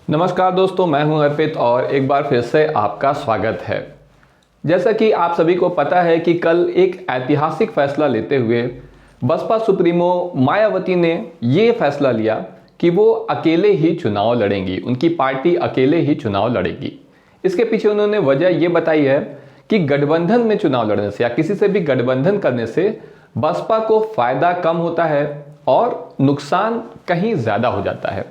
नमस्कार दोस्तों, मैं हूं अर्पित और एक बार फिर से आपका स्वागत है। जैसा कि आप सभी को पता है कि कल एक ऐतिहासिक फैसला लेते हुए बसपा सुप्रीमो मायावती ने ये फैसला लिया कि वो अकेले ही चुनाव लड़ेंगी, उनकी पार्टी अकेले ही चुनाव लड़ेगी। इसके पीछे उन्होंने वजह ये बताई है कि गठबंधन में चुनाव लड़ने से या किसी से भी गठबंधन करने से बसपा को फायदा कम होता है और नुकसान कहीं ज़्यादा हो जाता है,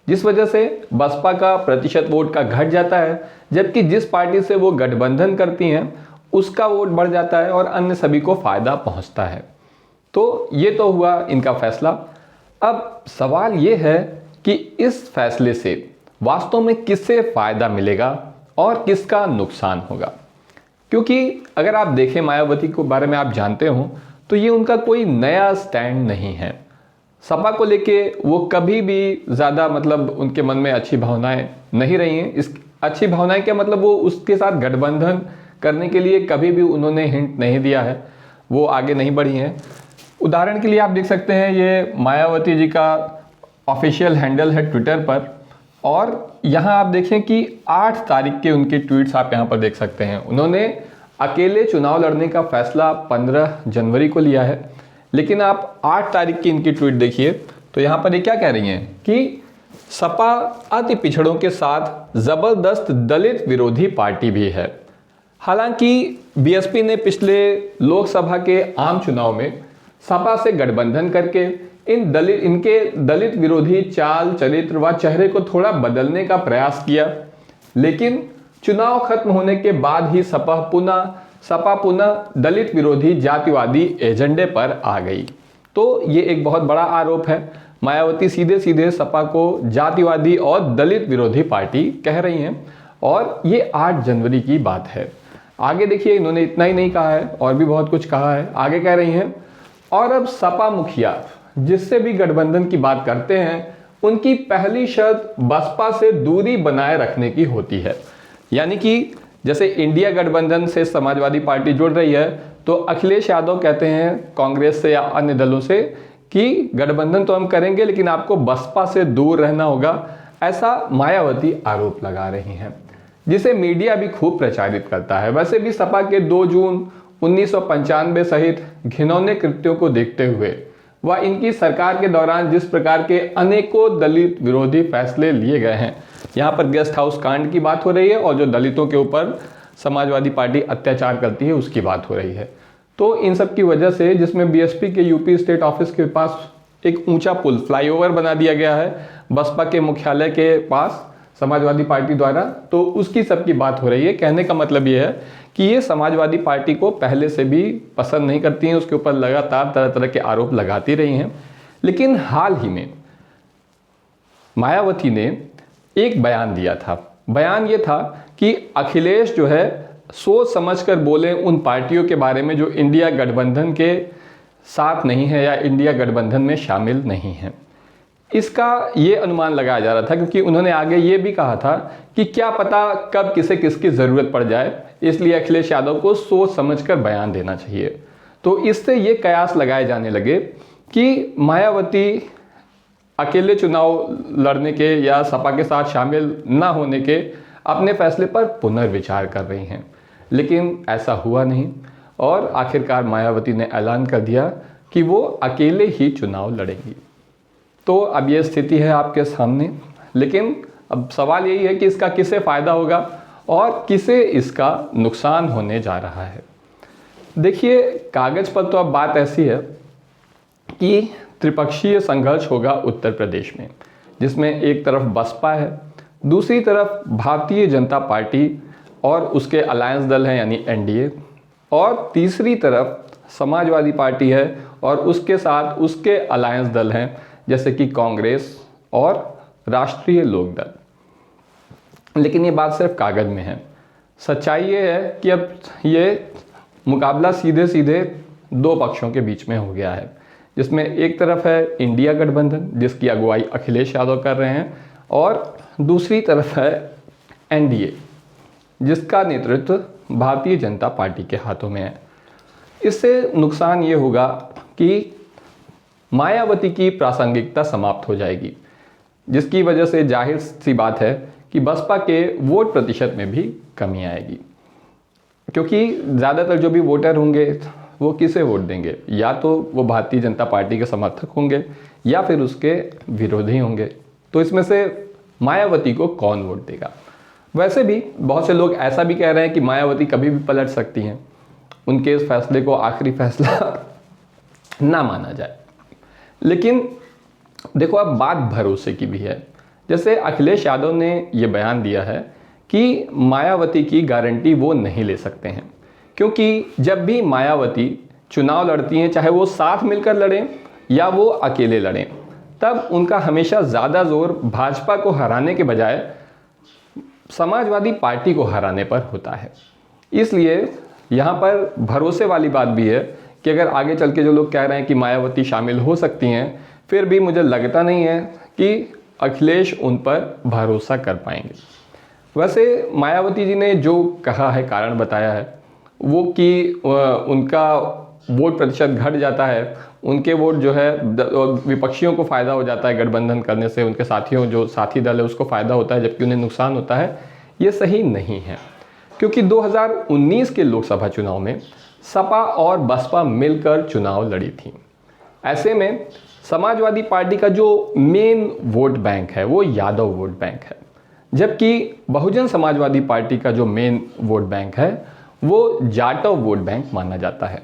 जिस वजह से बसपा का प्रतिशत वोट का घट जाता है, जबकि जिस पार्टी से वो गठबंधन करती हैं उसका वोट बढ़ जाता है और अन्य सभी को फायदा पहुंचता है। तो ये तो हुआ इनका फैसला। अब सवाल ये है कि इस फैसले से वास्तव में किससे फायदा मिलेगा और किसका नुकसान होगा, क्योंकि अगर आप देखें मायावती के बारे में आप जानते हो तो ये उनका कोई नया स्टैंड नहीं है। सपा को लेके वो कभी भी ज़्यादा उनके मन में अच्छी भावनाएं नहीं रही हैं। इस अच्छी भावनाएं क्या वो उसके साथ गठबंधन करने के लिए कभी भी उन्होंने हिंट नहीं दिया है, वो आगे नहीं बढ़ी हैं। उदाहरण के लिए आप देख सकते हैं, ये मायावती जी का ऑफिशियल हैंडल है ट्विटर पर, और यहाँ आप देखें कि 8 तारीख के उनके ट्वीट्स आप यहाँ पर देख सकते हैं। उन्होंने अकेले चुनाव लड़ने का फैसला 15 जनवरी को लिया है, लेकिन आप 8 तारीख की इनकी ट्वीट देखिए तो यहाँ पर ये क्या कह रही हैं कि सपा अति पिछड़ों के साथ जबरदस्त दलित विरोधी पार्टी भी है। हालांकि बीएसपी ने पिछले लोकसभा के आम चुनाव में सपा से गठबंधन करके इनके दलित विरोधी चाल चरित्र व चेहरे को थोड़ा बदलने का प्रयास किया, लेकिन चुनाव खत्म होने के बाद ही सपा पुनः दलित विरोधी जातिवादी एजेंडे पर आ गई। तो ये एक बहुत बड़ा आरोप है। मायावती सीधे सीधे सपा को जातिवादी और दलित विरोधी पार्टी कह रही हैं, और ये 8 जनवरी की बात है। आगे देखिए, इन्होंने इतना ही नहीं कहा है और भी बहुत कुछ कहा है। आगे कह रही हैं, और अब सपा मुखिया जिससे भी गठबंधन की बात करते हैं उनकी पहली शर्त बसपा से दूरी बनाए रखने की होती है। यानी कि जैसे इंडिया गठबंधन से समाजवादी पार्टी जुड़ रही है, तो अखिलेश यादव कहते हैं कांग्रेस से या अन्य दलों से कि गठबंधन तो हम करेंगे लेकिन आपको बसपा से दूर रहना होगा, ऐसा मायावती आरोप लगा रही हैं, जिसे मीडिया भी खूब प्रचारित करता है। वैसे भी सपा के 2 जून 1995 सहित घिनौने कृत्यों को देखते हुए व इनकी सरकार के दौरान जिस प्रकार के अनेकों दलित विरोधी फैसले लिए गए हैं, यहाँ पर गेस्ट हाउस कांड की बात हो रही है और जो दलितों के ऊपर समाजवादी पार्टी अत्याचार करती है उसकी बात हो रही है। तो इन सब की वजह से, जिसमें बीएसपी के यूपी स्टेट ऑफिस के पास एक ऊंचा पुल फ्लाईओवर बना दिया गया है बसपा के मुख्यालय के पास समाजवादी पार्टी द्वारा, तो उसकी सबकी बात हो रही है। कहने का मतलब ये है कि ये समाजवादी पार्टी को पहले से भी पसंद नहीं करती हैं, उसके ऊपर लगातार तरह तरह के आरोप लगाती रही हैं। लेकिन हाल ही में मायावती ने एक बयान दिया था। बयान ये था कि अखिलेश जो है सोच समझकर बोले उन पार्टियों के बारे में जो इंडिया गठबंधन के साथ नहीं है या इंडिया गठबंधन में शामिल नहीं है। इसका ये अनुमान लगाया जा रहा था, क्योंकि उन्होंने आगे ये भी कहा था कि क्या पता कब किसे किसकी ज़रूरत पड़ जाए, इसलिए अखिलेश यादव को सोच समझकर बयान देना चाहिए। तो इससे ये कयास लगाए जाने लगे कि मायावती अकेले चुनाव लड़ने के या सपा के साथ शामिल न होने के अपने फैसले पर पुनर्विचार कर रही हैं, लेकिन ऐसा हुआ नहीं और आखिरकार मायावती ने ऐलान कर दिया कि वो अकेले ही चुनाव लड़ेंगी। तो अब ये स्थिति है आपके सामने, लेकिन अब सवाल यही है कि इसका किसे फ़ायदा होगा और किसे इसका नुकसान होने जा रहा है। देखिए, कागज़ पर तो अब बात ऐसी है कि त्रिपक्षीय संघर्ष होगा उत्तर प्रदेश में, जिसमें एक तरफ बसपा है, दूसरी तरफ भारतीय जनता पार्टी और उसके अलायंस दल हैं यानी एनडीए, और तीसरी तरफ समाजवादी पार्टी है और उसके साथ उसके अलायंस दल हैं जैसे कि कांग्रेस और राष्ट्रीय लोकदल। लेकिन ये बात सिर्फ कागज़ में है। सच्चाई ये है कि अब ये मुकाबला सीधे सीधे 2 पक्षों के बीच में हो गया है, जिसमें एक तरफ है इंडिया गठबंधन जिसकी अगुवाई अखिलेश यादव कर रहे हैं, और दूसरी तरफ है एनडीए जिसका नेतृत्व भारतीय जनता पार्टी के हाथों में है। इससे नुकसान ये होगा कि मायावती की प्रासंगिकता समाप्त हो जाएगी। जिसकी वजह से जाहिर सी बात है कि बसपा के वोट प्रतिशत में भी कमी आएगी, क्योंकि ज़्यादातर जो भी वोटर होंगे वो किसे वोट देंगे, या तो वो भारतीय जनता पार्टी के समर्थक होंगे या फिर उसके विरोधी होंगे। तो इसमें से मायावती को कौन वोट देगा? वैसे भी बहुत से लोग ऐसा भी कह रहे हैं कि मायावती कभी भी पलट सकती हैं, उनके इस फैसले को आखिरी फैसला ना माना जाए। लेकिन देखो, अब बात भरोसे की भी है। जैसे अखिलेश यादव ने ये बयान दिया है कि मायावती की गारंटी वो नहीं ले सकते हैं, क्योंकि जब भी मायावती चुनाव लड़ती हैं, चाहे वो साथ मिलकर लड़ें या वो अकेले लड़ें, तब उनका हमेशा ज़्यादा जोर भाजपा को हराने के बजाय समाजवादी पार्टी को हराने पर होता है। इसलिए यहाँ पर भरोसे वाली बात भी है कि अगर आगे चल के जो लोग कह रहे हैं कि मायावती शामिल हो सकती हैं, फिर भी मुझे लगता नहीं है कि अखिलेश उन पर भरोसा कर पाएंगे। वैसे मायावती जी ने जो कहा है, कारण बताया है वो कि उनका वोट प्रतिशत घट जाता है, उनके वोट जो है विपक्षियों को फ़ायदा हो जाता है गठबंधन करने से, उनके साथियों जो साथी दल है उसको फ़ायदा होता है जबकि उन्हें नुकसान होता है। ये सही नहीं है, क्योंकि 2019 के लोकसभा चुनाव में सपा और बसपा मिलकर चुनाव लड़ी थी। ऐसे में समाजवादी पार्टी का जो मेन वोट बैंक है वो यादव वोट बैंक है, जबकि बहुजन समाजवादी पार्टी का जो मेन वोट बैंक है वो जाटव वोट बैंक माना जाता है।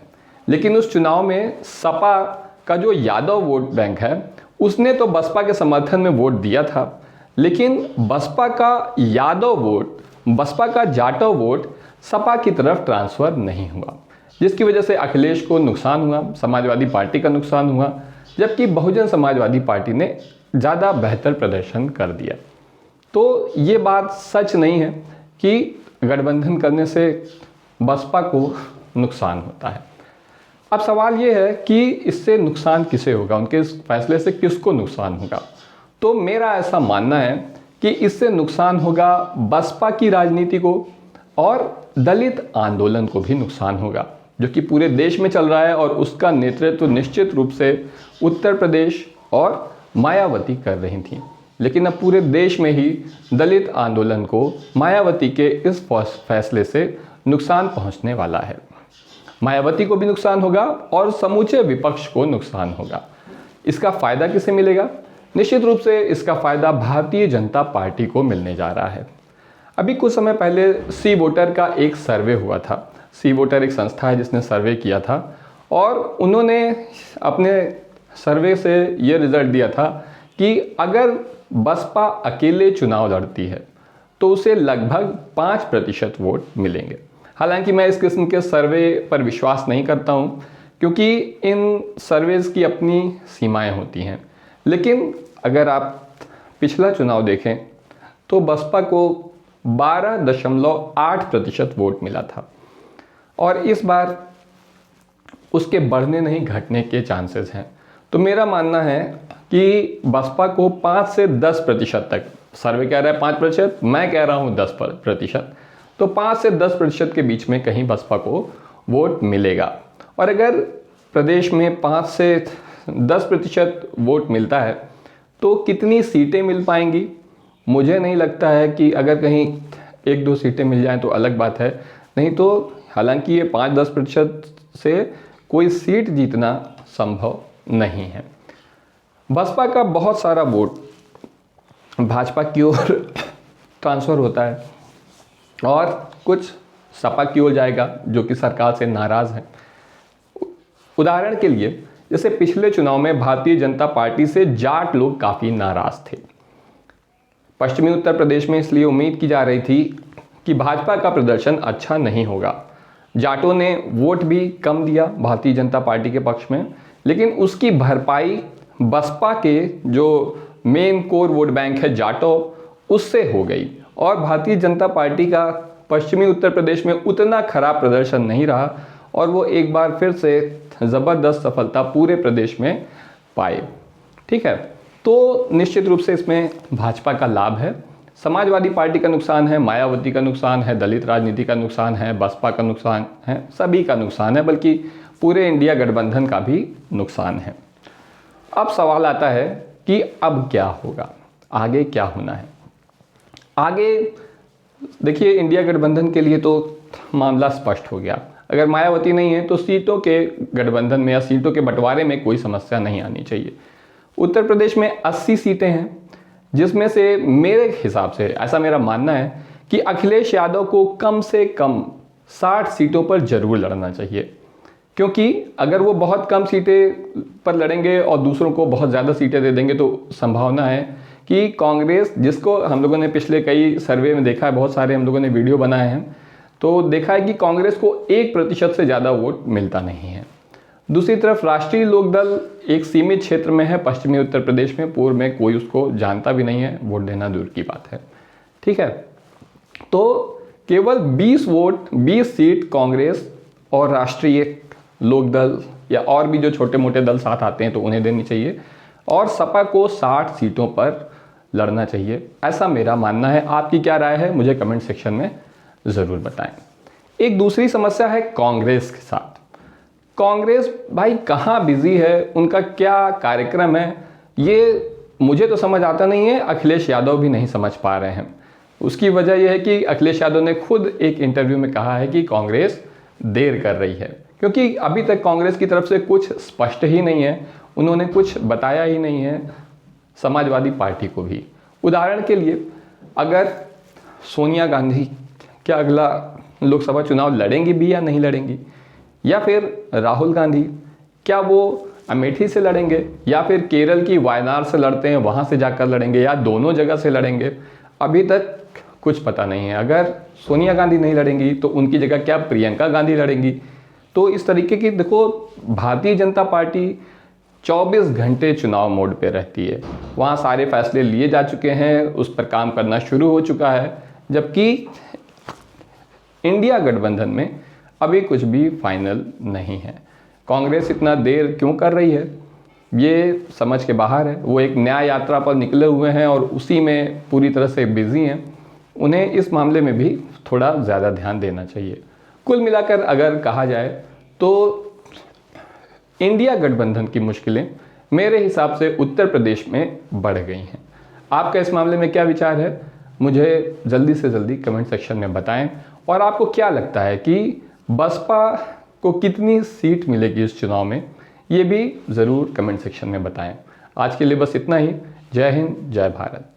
लेकिन उस चुनाव में सपा का जो यादव वोट बैंक है उसने तो बसपा के समर्थन में वोट दिया था, लेकिन बसपा का यादव वोट, बसपा का जाटव वोट सपा की तरफ ट्रांसफ़र नहीं हुआ, जिसकी वजह से अखिलेश को नुकसान हुआ, समाजवादी पार्टी का नुकसान हुआ, जबकि बहुजन समाजवादी पार्टी ने ज़्यादा बेहतर प्रदर्शन कर दिया। तो ये बात सच नहीं है कि गठबंधन करने से बसपा को नुकसान होता है। अब सवाल ये है कि इससे नुकसान किसे होगा, उनके इस फैसले से किसको नुकसान होगा? तो मेरा ऐसा मानना है कि इससे नुकसान होगा बसपा की राजनीति को, और दलित आंदोलन को भी नुकसान होगा, जो कि पूरे देश में चल रहा है, और उसका नेतृत्व निश्चित रूप से उत्तर प्रदेश और मायावती कर रही थी। लेकिन अब पूरे देश में ही दलित आंदोलन को मायावती के इस फैसले से नुकसान पहुंचने वाला है। मायावती को भी नुकसान होगा और समूचे विपक्ष को नुकसान होगा। इसका फ़ायदा किसे मिलेगा? निश्चित रूप से इसका फ़ायदा भारतीय जनता पार्टी को मिलने जा रहा है। अभी कुछ समय पहले सी वोटर का एक सर्वे हुआ था। सी वोटर एक संस्था है जिसने सर्वे किया था, और उन्होंने अपने सर्वे से ये रिज़ल्ट दिया था कि अगर बसपा अकेले चुनाव लड़ती है तो उसे लगभग 5% वोट मिलेंगे। हालांकि मैं इस किस्म के सर्वे पर विश्वास नहीं करता हूँ, क्योंकि इन सर्वेज़ की अपनी सीमाएं होती हैं। लेकिन अगर आप पिछला चुनाव देखें तो बसपा को 12.8% वोट मिला था, और इस बार उसके बढ़ने नहीं घटने के चांसेस हैं। तो मेरा मानना है कि बसपा को 5 से 10% तक, सर्वे कह रहा है 5%, मैं कह रहा हूँ 10%, तो 5 से 10% के बीच में कहीं बसपा को वोट मिलेगा। और अगर प्रदेश में 5 से 10% वोट मिलता है तो कितनी सीटें मिल पाएंगी? मुझे नहीं लगता है कि अगर कहीं 1-2 सीटें मिल जाएं तो अलग बात है, नहीं तो हालांकि ये 5-10% से कोई सीट जीतना संभव नहीं है। बसपा का बहुत सारा वोट भाजपा की ओर ट्रांसफ़र होता है और कुछ सपा की ओर जाएगा, जो कि सरकार से नाराज़ है। उदाहरण के लिए, जैसे पिछले चुनाव में भारतीय जनता पार्टी से जाट लोग काफ़ी नाराज़ थे। पश्चिमी उत्तर प्रदेश में इसलिए उम्मीद की जा रही थी कि भाजपा का प्रदर्शन अच्छा नहीं होगा। जाटों ने वोट भी कम दिया भारतीय जनता पार्टी के पक्ष में, लेकिन उसकी भरपाई बसपा के जो मेन कोर वोट बैंक है जाटो, उससे हो गई, और भारतीय जनता पार्टी का पश्चिमी उत्तर प्रदेश में उतना खराब प्रदर्शन नहीं रहा, और वो एक बार फिर से ज़बरदस्त सफलता पूरे प्रदेश में पाए। ठीक है, तो निश्चित रूप से इसमें भाजपा का लाभ है, समाजवादी पार्टी का नुकसान है, मायावती का नुकसान है, दलित राजनीति का नुकसान है, बसपा का नुकसान है, सभी का नुकसान है, बल्कि पूरे इंडिया गठबंधन का भी नुकसान है। अब सवाल आता है कि अब क्या होगा? आगे क्या होना है। आगे देखिए, इंडिया गठबंधन के लिए तो मामला स्पष्ट हो गया। अगर मायावती नहीं है तो सीटों के गठबंधन में या सीटों के बंटवारे में कोई समस्या नहीं आनी चाहिए। उत्तर प्रदेश में 80 सीटें हैं, जिसमें से मेरे हिसाब से ऐसा मेरा मानना है कि अखिलेश यादव को कम से कम 60 सीटों पर जरूर लड़ना चाहिए, क्योंकि अगर वो बहुत कम सीटें पर लड़ेंगे और दूसरों को बहुत ज़्यादा सीटें दे देंगे तो संभावना है कि कांग्रेस, जिसको हम लोगों ने पिछले कई सर्वे में देखा है, बहुत सारे हम लोगों ने वीडियो बनाए हैं, तो देखा है कि कांग्रेस को 1% से ज़्यादा वोट मिलता नहीं है। दूसरी तरफ राष्ट्रीय लोकदल एक सीमित क्षेत्र में है, पश्चिमी उत्तर प्रदेश में, पूर्व में कोई उसको जानता भी नहीं है, वोट देना दूर की बात है। ठीक है, तो केवल 20 सीट कांग्रेस और राष्ट्रीय लोकदल या और भी जो छोटे मोटे दल साथ आते हैं तो उन्हें देनी चाहिए, और सपा को 60 सीटों पर लड़ना चाहिए, ऐसा मेरा मानना है। आपकी क्या राय है, मुझे कमेंट सेक्शन में ज़रूर बताएं। एक दूसरी समस्या है कांग्रेस के साथ। कांग्रेस भाई कहाँ बिजी है, उनका क्या कार्यक्रम है, ये मुझे तो समझ आता नहीं है, अखिलेश यादव भी नहीं समझ पा रहे हैं। उसकी वजह यह है कि अखिलेश यादव ने खुद एक इंटरव्यू में कहा है कि कांग्रेस देर कर रही है, क्योंकि अभी तक कांग्रेस की तरफ से कुछ स्पष्ट ही नहीं है, उन्होंने कुछ बताया ही नहीं है समाजवादी पार्टी को भी। उदाहरण के लिए, अगर सोनिया गांधी क्या अगला लोकसभा चुनाव लड़ेंगी भी या नहीं लड़ेंगी, या फिर राहुल गांधी क्या वो अमेठी से लड़ेंगे, या फिर केरल की वायनाड से लड़ते हैं वहाँ से जाकर लड़ेंगे, या दोनों जगह से लड़ेंगे, अभी तक कुछ पता नहीं है। अगर सोनिया गांधी नहीं लड़ेंगी तो उनकी जगह क्या प्रियंका गांधी लड़ेंगी। तो इस तरीके की, देखो, भारतीय जनता पार्टी 24 घंटे चुनाव मोड पे रहती है, वहाँ सारे फैसले लिए जा चुके हैं, उस पर काम करना शुरू हो चुका है, जबकि इंडिया गठबंधन में अभी कुछ भी फाइनल नहीं है। कांग्रेस इतना देर क्यों कर रही है, ये समझ के बाहर है। वो एक न्याय यात्रा पर निकले हुए हैं और उसी में पूरी तरह से बिजी हैं। उन्हें इस मामले में भी थोड़ा ज़्यादा ध्यान देना चाहिए। कुल मिलाकर अगर कहा जाए तो इंडिया गठबंधन की मुश्किलें मेरे हिसाब से उत्तर प्रदेश में बढ़ गई हैं। आपका इस मामले में क्या विचार है, मुझे जल्दी से जल्दी कमेंट सेक्शन में बताएं। और आपको क्या लगता है कि बसपा को कितनी सीट मिलेगी इस चुनाव में, ये भी ज़रूर कमेंट सेक्शन में बताएं। आज के लिए बस इतना ही। जय हिंद, जय भारत।